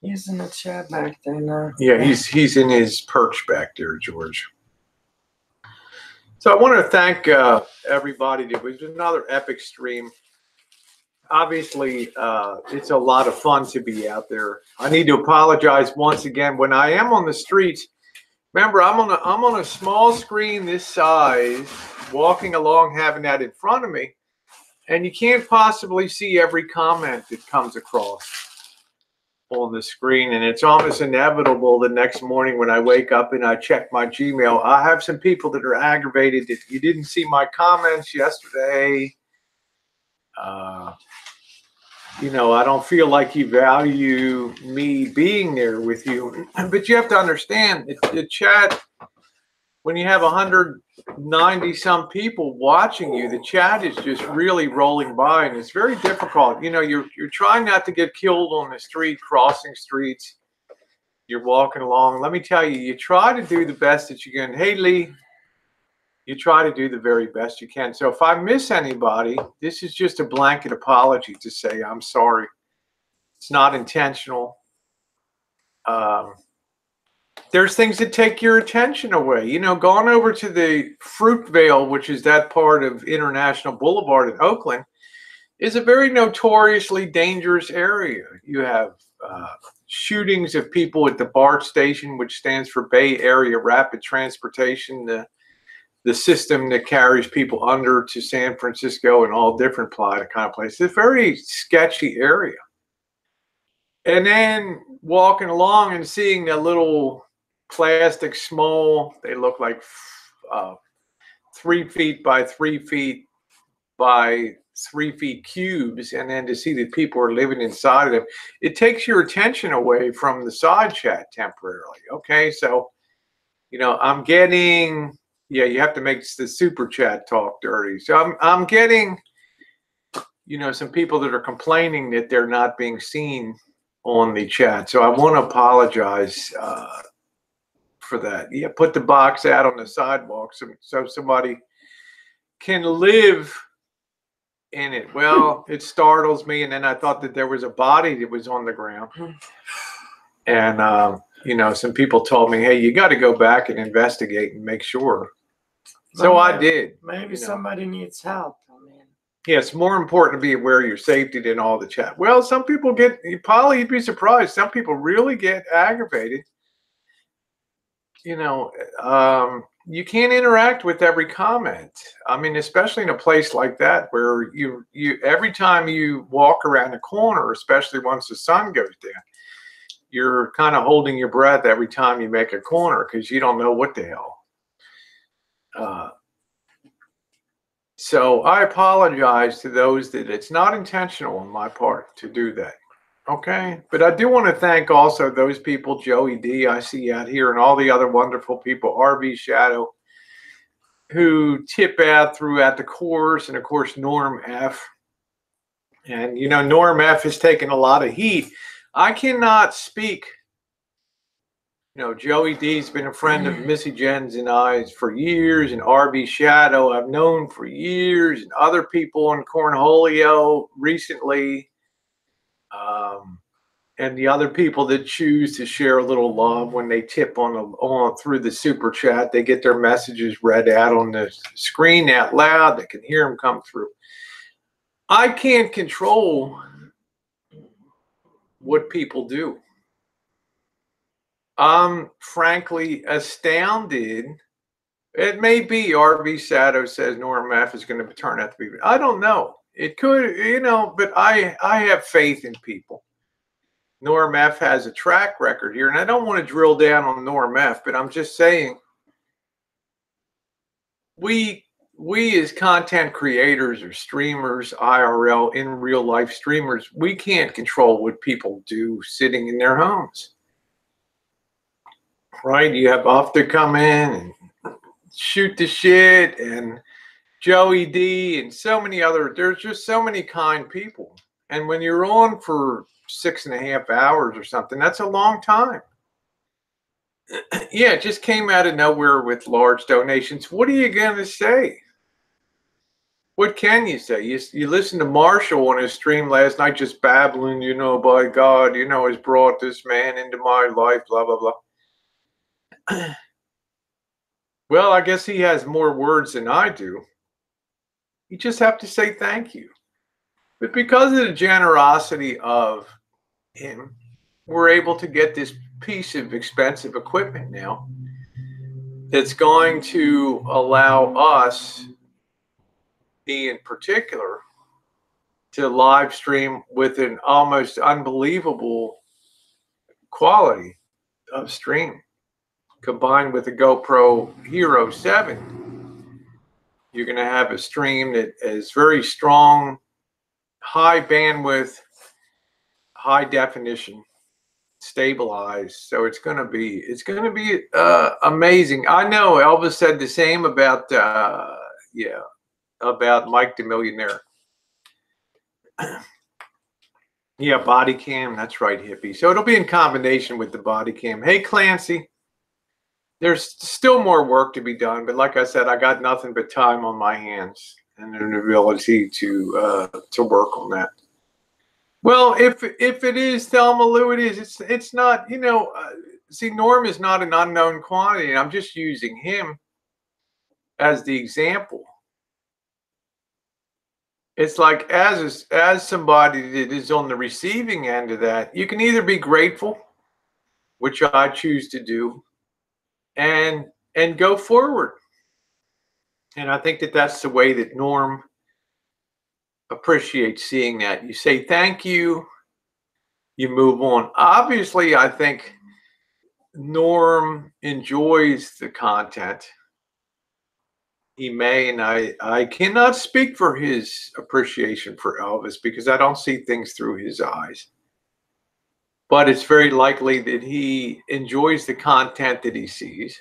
[SPEAKER 2] He's in the chair back there now.
[SPEAKER 1] Yeah, he's in his perch back there, George. So I want to thank everybody. It was another epic stream. Obviously, it's a lot of fun to be out there. I need to apologize once again. When I am on the streets, remember, I'm on a small screen this size, walking along, having that in front of me, and you can't possibly see every comment that comes across on the screen. And it's almost inevitable the next morning when I wake up and I check my Gmail, I have some people that are aggravated that you didn't see my comments yesterday. You know, I don't feel like you value me being there with you. But you have to understand, the chat, when you have 190 some people watching you, the chat is just really rolling by, and it's very difficult. You know, you're trying not to get killed on the street, crossing streets. You're walking along. Let me tell you, you try to do the best that you can. Hey, Lee, you try to do the very best you can. So if I miss anybody, this is just a blanket apology to say I'm sorry. It's not intentional. There's things that take your attention away. You know, going over to the Fruitvale, which is that part of International Boulevard in Oakland, is a very notoriously dangerous area. You have shootings of people at the BART station, which stands for Bay Area Rapid Transportation, the system that carries people under to San Francisco and all different kind of places. It's a very sketchy area. And then walking along and seeing the little plastic small, they look like 3 feet by 3 feet by 3 feet cubes, and then to see that people are living inside of them, it takes your attention away from the side chat temporarily. Okay, so, you know, I'm getting, yeah, you have to make the super chat talk dirty. So I'm getting, you know, some people that are complaining that they're not being seen on the chat. So I want to apologize for that. Yeah, put the box out on the sidewalk so somebody can live in it. Well, it startles me, and then I thought that there was a body that was on the ground. And, you know, some people told me, hey, you got to go back and investigate and make sure. So I did.
[SPEAKER 2] Maybe somebody needs help. I mean,
[SPEAKER 1] Yeah, it's more important to be aware of your safety than all the chat. Well, some people get, Polly, you'd be surprised. Some people really get aggravated. You know, you can't interact with every comment. I mean, especially in a place like that where you every time you walk around a corner, especially once the sun goes down, you're kind of holding your breath every time you make a corner because you don't know what the hell. So I apologize to those that it's not intentional on my part to do that. Okay. But I do want to thank also those people, Joey D, I see out here, and all the other wonderful people, Harvey, Shadow, who tip out throughout the course, and of course, Norm F. And, you know, Norm F has taken a lot of heat. I cannot speak. You know, Joey D's been a friend of Missy Jenn's and I's for years, and RB Shadow I've known for years, and other people on Cornholio recently, and the other people that choose to share a little love when they tip on through the super chat. They get their messages read out on the screen out loud. They can hear them come through. I can't control what people do. I'm frankly astounded. It may be RV Shadow says Norm F is going to turn out to be. I don't know. It could, you know, but I have faith in people. Norm F has a track record here, and I don't want to drill down on Norm F, but I'm just saying we as content creators or streamers, IRL, in real life streamers, we can't control what people do sitting in their homes. Right? You have Off to come in and shoot the shit, and Joey D, and so many other, there's just so many kind people. And when you're on for 6.5 hours or something, that's a long time. Yeah, it just came out of nowhere with large donations. What are you going to say? What can you say? You listen to Marshall on his stream last night, just babbling, you know, by God, you know, has brought this man into my life, blah, blah, blah. Well, I guess he has more words than I do. You just have to say thank you. But because of the generosity of him, we're able to get this piece of expensive equipment now that's going to allow us, me in particular, to live stream with an almost unbelievable quality of stream. Combined with the GoPro Hero 7, you're going to have a stream that is very strong, high bandwidth, high definition, stabilized. So it's going to be amazing. I know Elvis said the same about about Mike the Millionaire. Yeah, body cam. That's right, hippie. So it'll be in combination with the body cam. Hey, Clancy. There's still more work to be done, but like I said, I got nothing but time on my hands and an ability to work on that. Well, if it is Thelma Lou, it is. It's not. You know, see, Norm is not an unknown quantity. I'm just using him as the example. It's like as somebody that is on the receiving end of that, you can either be grateful, which I choose to do, and go forward. And I think that that's the way that Norm appreciates seeing that. You say thank you, you move on. Obviously, I think Norm enjoys the content. He may, and I cannot speak for his appreciation for Elvis because I don't see things through his eyes. But it's very likely that he enjoys the content that he sees.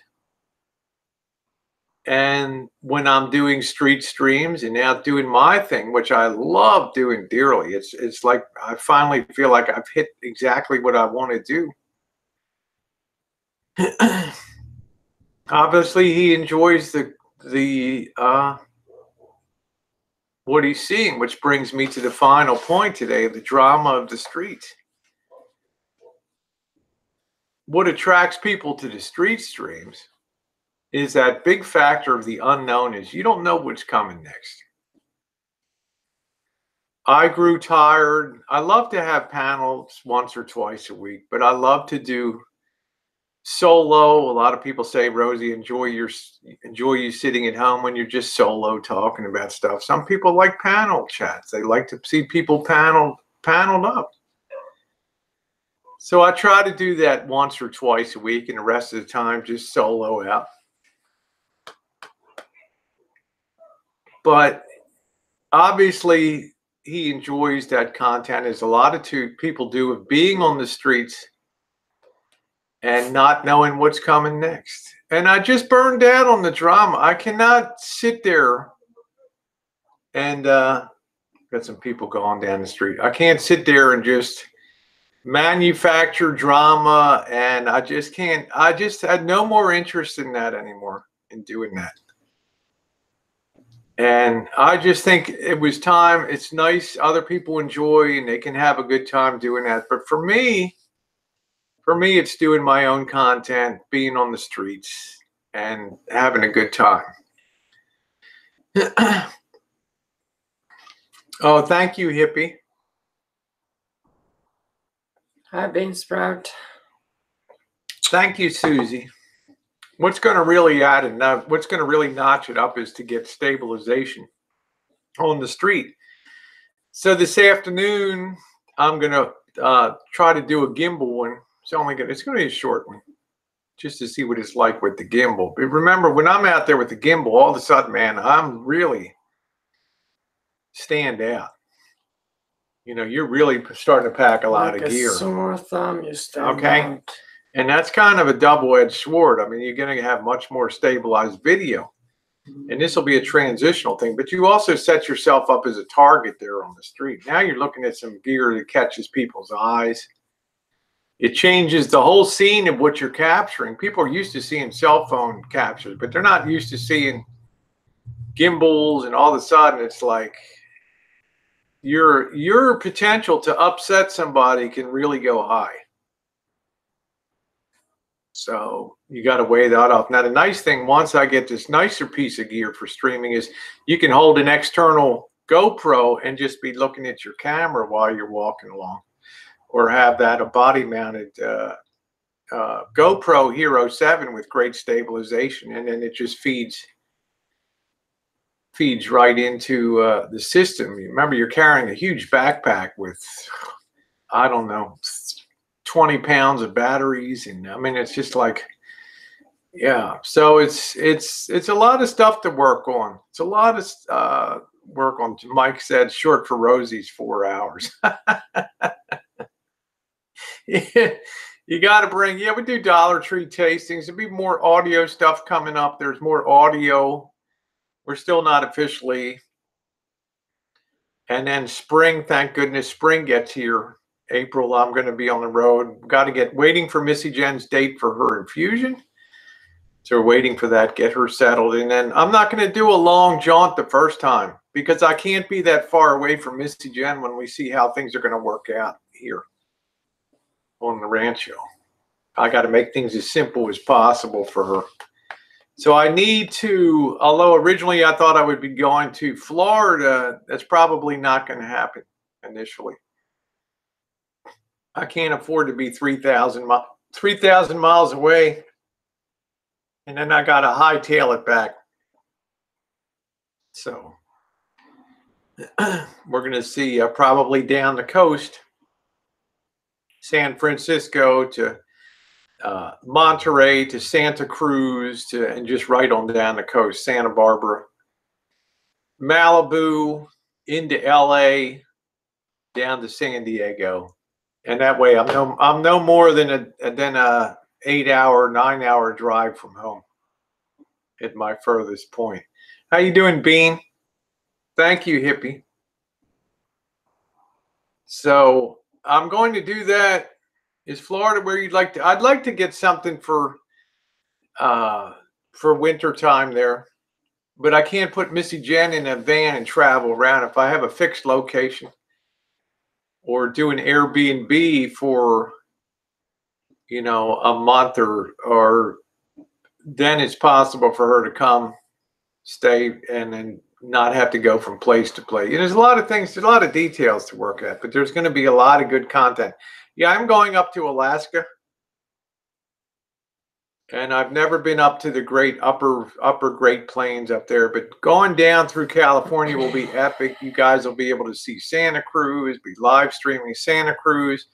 [SPEAKER 1] And when I'm doing street streams and out doing my thing, which I love doing dearly, it's like I finally feel like I've hit exactly what I want to do. Obviously, he enjoys the what he's seeing, which brings me to the final point today, the drama of the street. What attracts people to the street streams is that big factor of the unknown is you don't know what's coming next. I grew tired. I love to have panels once or twice a week, but I love to do solo. A lot of people say, Rosie, enjoy you sitting at home when you're just solo talking about stuff. Some people like panel chats. They like to see people paneled up. So I try to do that once or twice a week, and the rest of the time just solo out. But obviously he enjoys that content, as a lot of people do, of being on the streets and not knowing what's coming next. And I just burned out on the drama. I cannot sit there and got some people going down the street. I can't sit there and just manufacture drama, and I just can't. I just had no more interest in that anymore, in doing that. And I just think it was time. It's nice other people enjoy and they can have a good time doing that. But for me, it's doing my own content, being on the streets and having a good time. Oh, thank you, Hippie.
[SPEAKER 2] Hi, Bean Sprout.
[SPEAKER 1] Thank you, Susie. What's going to really add it now? What's going to really notch it up is to get stabilization on the street. So this afternoon, I'm going to try to do a gimbal one. It's going to be a short one, just to see what it's like with the gimbal. But remember, when I'm out there with the gimbal, all of a sudden, man, I'm really stand out. You know, you're really starting to pack a lot of gear.
[SPEAKER 2] Like a sore thumb, you stand out.
[SPEAKER 1] And that's kind of a double-edged sword. I mean, you're going to have much more stabilized video. And this will be a transitional thing. But you also set yourself up as a target there on the street. Now you're looking at some gear that catches people's eyes. It changes the whole scene of what you're capturing. People are used to seeing cell phone captures, but they're not used to seeing gimbals. And all of a sudden, it's like your potential to upset somebody can really go high. So you got to weigh that up. Now, the nice thing, once I get this nicer piece of gear for streaming, is you can hold an external GoPro and just be looking at your camera while you're walking along, or have that a body mounted GoPro Hero 7 with great stabilization. And then it just feeds right into the system. Remember, you're carrying a huge backpack with, I don't know, 20 pounds of batteries, and I mean, it's just like, yeah. So it's a lot of stuff to work on. It's a lot of work on. Mike said short for Rosie's 4 hours. Yeah, you got to bring. Yeah, we do Dollar Tree tastings. There'll be more audio stuff coming up. There's more audio. We're still not officially. And then spring, thank goodness, spring gets here. April, I'm going to be on the road. Waiting for Missy Jenn's date for her infusion. So we're waiting for that, get her settled. And then I'm not going to do a long jaunt the first time, because I can't be that far away from Missy Jenn when we see how things are going to work out here on the Rancho. I got to make things as simple as possible for her. So I need to, although originally I thought I would be going to Florida, that's probably not going to happen initially. I can't afford to be 3,000 miles away, and then I got to hightail it back. So we're going to see probably down the coast, San Francisco to Monterey to Santa Cruz and just right on down the coast, Santa Barbara, Malibu, into LA, down to San Diego. And that way I'm no more than a 8-hour, 9-hour drive from home at my furthest point. How you doing, Bean? Thank you, Hippie. So I'm going to do that. Is Florida where you'd like to? I'd like to get something for winter time there, but I can't put Missy Jenn in a van and travel around. If I have a fixed location, or do an Airbnb for, you know, a month, or then it's possible for her to come stay and then not have to go from place to place. And there's a lot of things, there's a lot of details to work at, but there's going to be a lot of good content. Yeah, I'm going up to Alaska. And I've never been up to the great upper Great Plains up there, but going down through California will be epic. You guys will be able to see Santa Cruz, be live streaming Santa Cruz,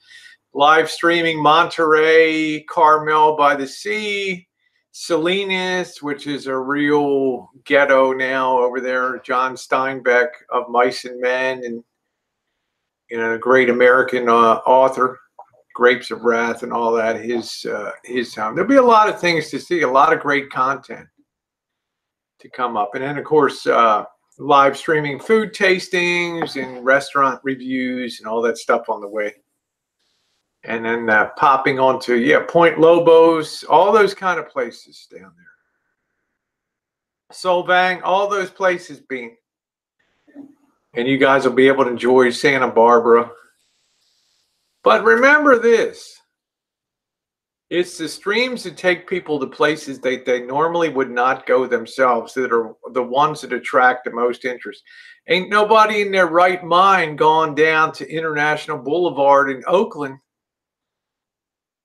[SPEAKER 1] live streaming Monterey, Carmel by the Sea, Salinas, which is a real ghetto now over there. John Steinbeck of Mice and Men, and a great American author. Grapes of Wrath and all that, his time. There'll be a lot of things to see, a lot of great content to come up. And then, of course, live streaming food tastings and restaurant reviews and all that stuff on the way. And then popping onto, Point Lobos, all those kind of places down there. Solvang, all those places being. And you guys will be able to enjoy Santa Barbara. But remember this, it's the streams that take people to places they normally would not go themselves that are the ones that attract the most interest. Ain't nobody in their right mind gone down to International Boulevard in Oakland,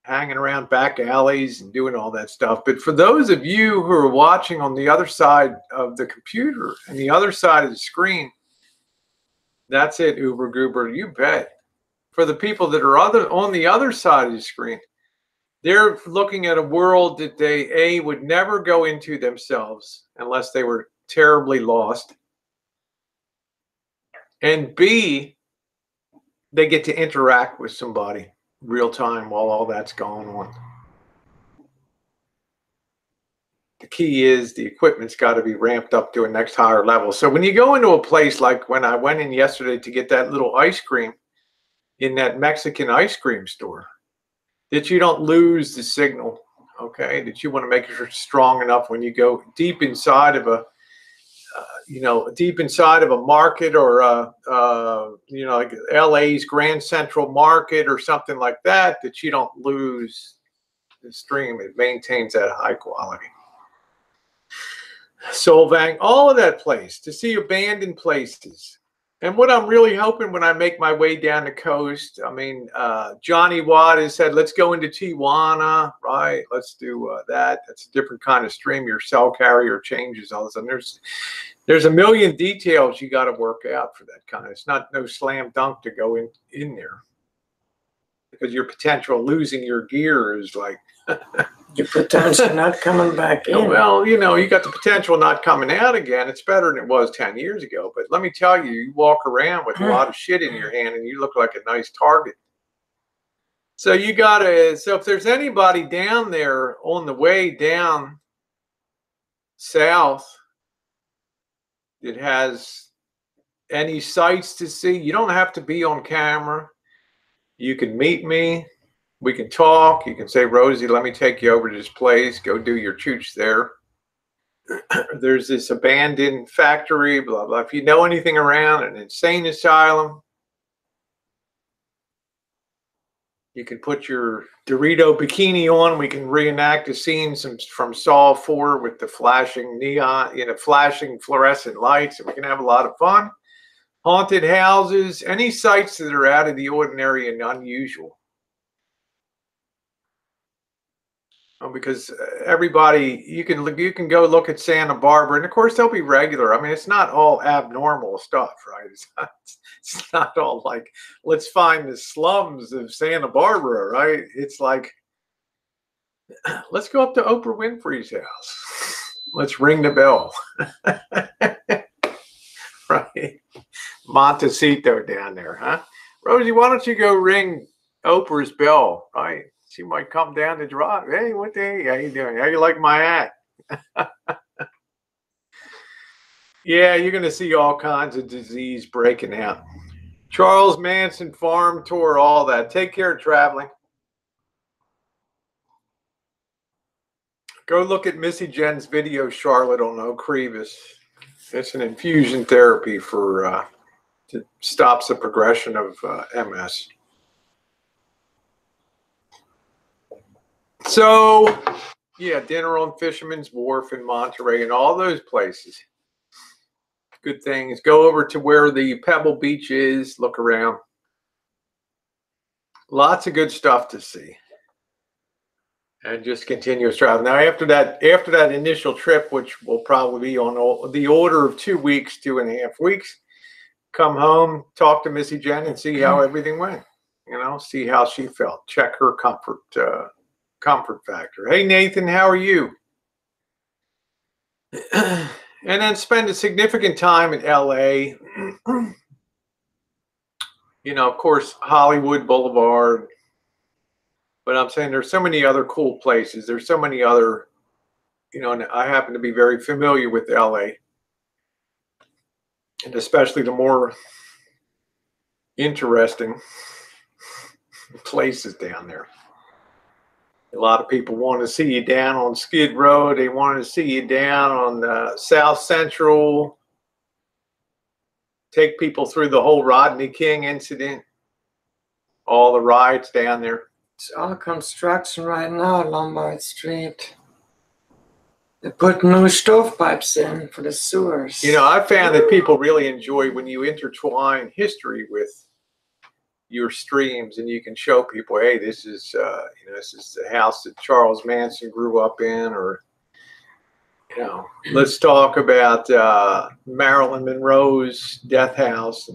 [SPEAKER 1] hanging around back alleys and doing all that stuff. But for those of you who are watching on the other side of the computer and the other side of the screen, that's it, Uber Goober, you bet. For the people that are on the other side of the screen, they're looking at a world that they, would never go into themselves unless they were terribly lost. And B, they get to interact with somebody real time while all that's going on. The key is the equipment's got to be ramped up to a next higher level. So when you go into a place like when I went in yesterday to get that little ice cream, in that Mexican ice cream store, that you don't lose the signal, okay? That you want to make sure it's strong enough when you go deep inside of a, deep inside of a market or like LA's Grand Central Market or something like that, that you don't lose the stream. It maintains that high quality. Solvang, all of that place, to see abandoned places. And what I'm really hoping when I make my way down the coast, I mean, Johnny Watt has said, let's go into Tijuana, right? Let's do that. That's a different kind of stream. Your cell carrier changes all of a sudden. There's a million details you got to work out for that kind of. It's not no slam dunk to go in there, because your potential losing your gear is like
[SPEAKER 2] your potential not coming back in.
[SPEAKER 1] Well, you got the potential not coming out again. It's better than it was 10 years ago. But let me tell you, you walk around with a lot of shit in your hand and you look like a nice target. So so if there's anybody down there on the way down south that has any sights to see, you don't have to be on camera. You can meet me. We can talk. You can say, Rosie, let me take you over to this place. Go do your chooch there. There's this abandoned factory, blah, blah. If you know anything around an insane asylum, you can put your Dorito bikini on. We can reenact a scene from Saw 4 with the flashing neon, flashing fluorescent lights. And we can have a lot of fun. Haunted houses, any sites that are out of the ordinary and unusual. Because everybody, you can go look at Santa Barbara, and of course they'll be regular. I mean, it's not all abnormal stuff, right? It's not all like, let's find the slums of Santa Barbara, right? It's like, let's go up to Oprah Winfrey's house. Let's ring the bell. Right? Montecito down there, huh? Rosie, why don't you go ring Oprah's bell, right? She might come down the drive. Hey, what the hey? How you doing? How you like my hat? Yeah, you're going to see all kinds of disease breaking out. Charles Manson farm tour, all that. Take care of traveling. Go look at Missy Jenn's video, Charlotte, on Ocrevis. It's an infusion therapy for to stops the progression of MS. So, yeah, dinner on Fisherman's Wharf in Monterey and all those places. good things. Go over to where the Pebble Beach is. Look around. Lots of good stuff to see. And just continuous travel. Now, after that initial trip, which will probably be on the order of 2 weeks, 2.5 weeks, come home, talk to Missy Jenn, and see how everything went. You know, see how she felt. Check her comfort factor. Hey, Nathan, how are you? And then spend a significant time in LA. You know, of course, Hollywood Boulevard. But I'm saying there's so many other cool places. There's so many other, you know, and I happen to be very familiar with LA. And especially the more interesting places down there. A lot of people want to see you down on Skid Row. They want to see you down on South Central. Take people through the whole Rodney King incident. All the riots down there.
[SPEAKER 2] It's all construction right now at Lombard Street. They put new stovepipes in for the sewers.
[SPEAKER 1] You know, I found that people really enjoy when you intertwine history with your streams, and you can show people, hey, this is you know, this is the house that Charles Manson grew up in, or you know, let's talk about Marilyn Monroe's death house.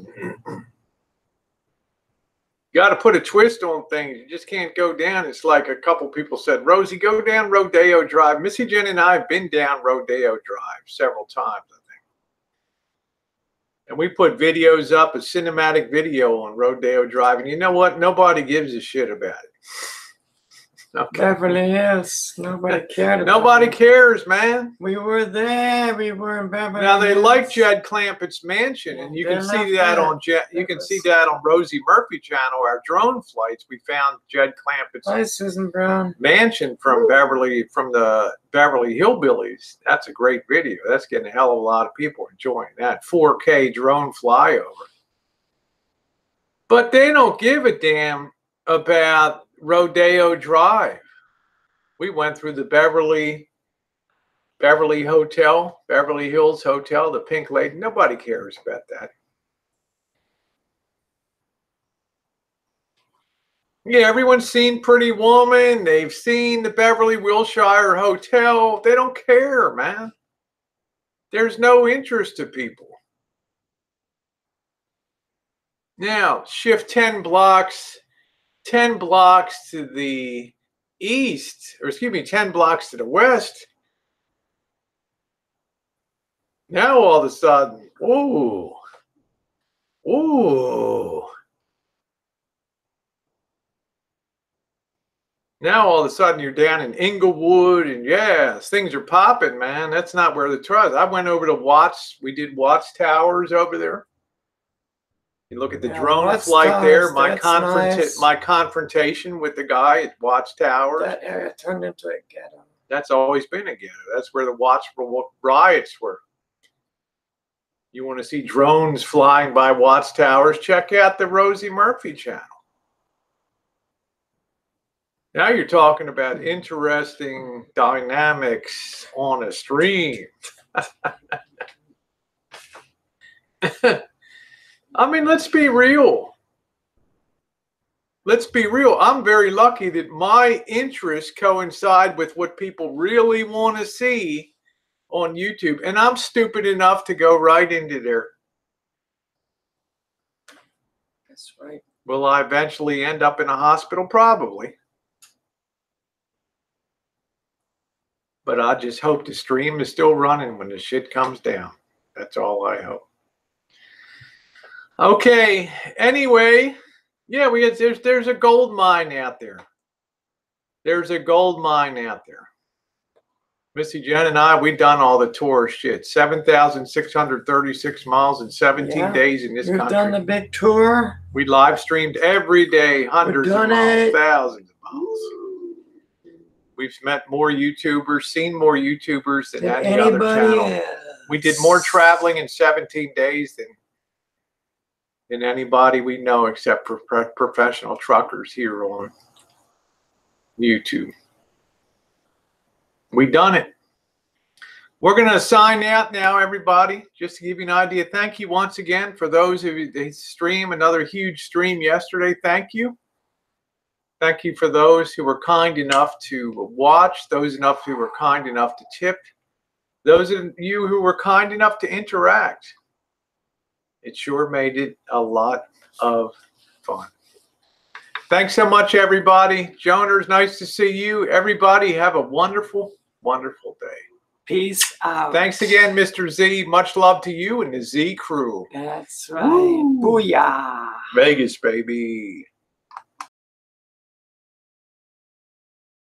[SPEAKER 1] Got to put a twist on things. You just can't go down. It's like a couple people said, Rosie, go down Rodeo Drive. Missy Jenn and I have been down Rodeo Drive several times, I think. And we put videos up, a cinematic video on Rodeo Drive. And you know what? Nobody gives a shit about it. Okay.
[SPEAKER 2] Beverly Hills. Nobody cared about
[SPEAKER 1] Nobody cares, man.
[SPEAKER 2] We were there. We were in Beverly
[SPEAKER 1] Now they
[SPEAKER 2] Hills.
[SPEAKER 1] like Jed Clampett's mansion, and you can see that on Rosie Murphy channel. Our drone flights, we found Jed Clampett's
[SPEAKER 2] Hi, Susan Brown.
[SPEAKER 1] mansion from the Beverly Hillbillies. That's a great video. That's getting a hell of a lot of people enjoying that 4K drone flyover. But they don't give a damn about Rodeo Drive. We went through the Beverly Hotel, Beverly Hills Hotel, the Pink Lady. Nobody cares about that. Yeah, everyone's seen Pretty Woman. They've seen the Beverly Wilshire Hotel. They don't care, man. There's no interest to people. Now, shift 10 blocks to the east, or excuse me, 10 blocks to the west. Now all of a sudden, ooh. Now all of a sudden you're down in Inglewood, and yes, things are popping, man. That's not where the trust. I went over to Watts. We did Watts Towers over there. You look at the drone flight there. My confrontation with the guy at Watts Towers.
[SPEAKER 2] That area turned into a ghetto.
[SPEAKER 1] That's always been a ghetto. That's where the Watts riots were. You want to see drones flying by Watts Towers? Check out the Rosie Murphy channel. Now you're talking about interesting dynamics on a stream. I mean, let's be real. Let's be real. I'm very lucky that my interests coincide with what people really want to see on YouTube. And I'm stupid enough to go right into there.
[SPEAKER 2] That's right.
[SPEAKER 1] Will I eventually end up in a hospital? Probably. But I just hope the stream is still running when the shit comes down. That's all I hope. Okay, anyway, yeah, there's a gold mine out there. There's a gold mine out there. Missy Jenn and I, we've done all the tour shit. 7,636 miles in 17 days in this country.
[SPEAKER 2] We've done the big tour.
[SPEAKER 1] We live streamed every day, hundreds of miles, thousands of miles. We've met more YouTubers, seen more YouTubers than any other channel. We did more traveling in 17 days than anybody we know, except for professional truckers here on YouTube. We done it. We're going to sign out now, everybody, just to give you an idea. Thank you once again for those of you that stream, another huge stream yesterday. Thank you. Thank you for those who were kind enough to watch, those who were kind enough to tip, those of you who were kind enough to interact. It sure made it a lot of fun. Thanks so much, everybody. Joners, nice to see you. Everybody have a wonderful, wonderful day.
[SPEAKER 2] Peace out.
[SPEAKER 1] Thanks again, Mr. Z. Much love to you and the Z crew.
[SPEAKER 2] That's right. Woo. Booyah.
[SPEAKER 1] Vegas, baby.